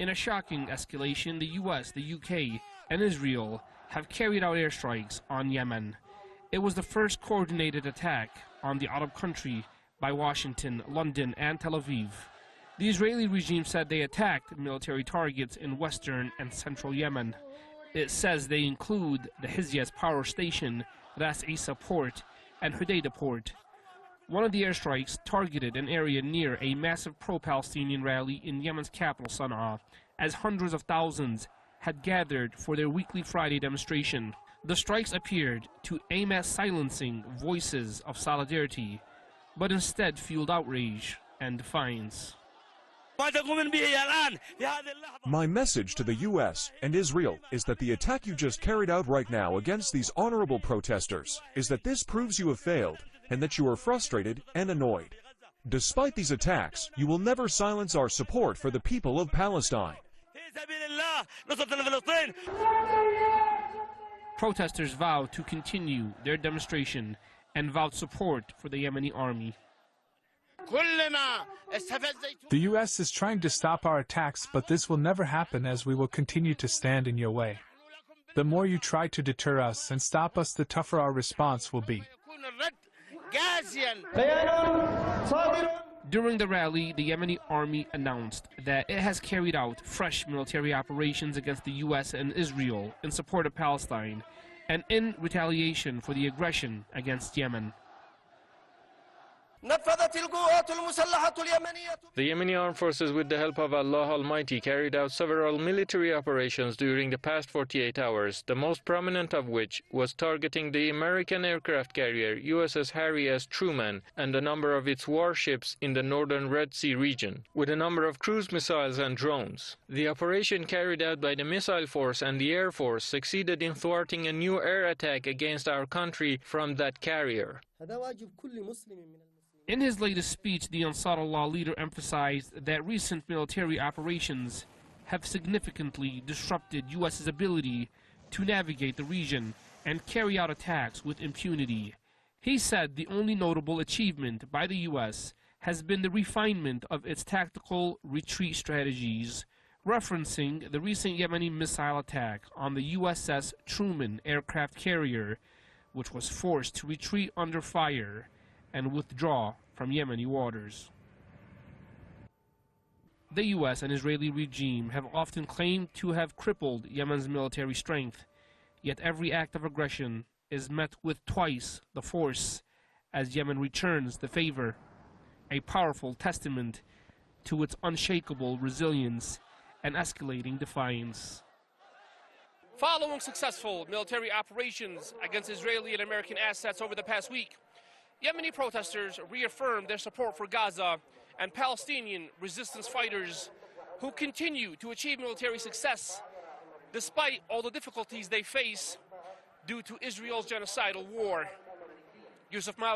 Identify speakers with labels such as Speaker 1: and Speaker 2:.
Speaker 1: In a shocking escalation, the US, the UK, and Israel have carried out airstrikes on Yemen. It was the first coordinated attack on the Arab country by Washington, London, and Tel Aviv. The Israeli regime said they attacked military targets in western and central Yemen. It says they include the Hizyas power station, Ras Isa port, and Hudaydah port. One of the airstrikes targeted an area near a massive pro-Palestinian rally in Yemen's capital, Sana'a, as hundreds of thousands had gathered for their weekly Friday demonstration. The strikes appeared to aim at silencing voices of solidarity, but instead fueled outrage and defiance.
Speaker 2: My message to the U.S. and Israel is that the attack you just carried out right now against these honorable protesters is that this proves you have failed and that you are frustrated and annoyed. Despite these attacks, you will never silence our support for the people of Palestine.
Speaker 1: Protesters vowed to continue their demonstration and vowed support for the Yemeni army.
Speaker 3: The U.S. is trying to stop our attacks, but this will never happen as we will continue to stand in your way. The more you try to deter us and stop us, the tougher our response will be.
Speaker 1: During the rally, the Yemeni army announced that it has carried out fresh military operations against the U.S. and Israel in support of Palestine and in retaliation for the aggression against Yemen.
Speaker 4: The Yemeni armed forces, with the help of Allah Almighty, carried out several military operations during the past 48 hours, the most prominent of which was targeting the American aircraft carrier USS Harry S. Truman and a number of its warships in the northern Red Sea region, with a number of cruise missiles and drones. The operation carried out by the Missile Force and the Air Force succeeded in thwarting a new air attack against our country from that carrier.
Speaker 1: In his latest speech, the Ansarullah leader emphasized that recent military operations have significantly disrupted U.S.'s ability to navigate the region and carry out attacks with impunity. He said the only notable achievement by the U.S. has been the refinement of its tactical retreat strategies, referencing the recent Yemeni missile attack on the USS Truman aircraft carrier, which was forced to retreat under fire and withdraw from Yemeni waters. The U.S. and Israeli regime have often claimed to have crippled Yemen's military strength, yet every act of aggression is met with twice the force as Yemen returns the favor, a powerful testament to its unshakable resilience and escalating defiance. Following successful military operations against Israeli and American assets over the past week, Yemeni protesters reaffirmed their support for Gaza and Palestinian resistance fighters who continue to achieve military success despite all the difficulties they face due to Israel's genocidal war. Yusuf Mawi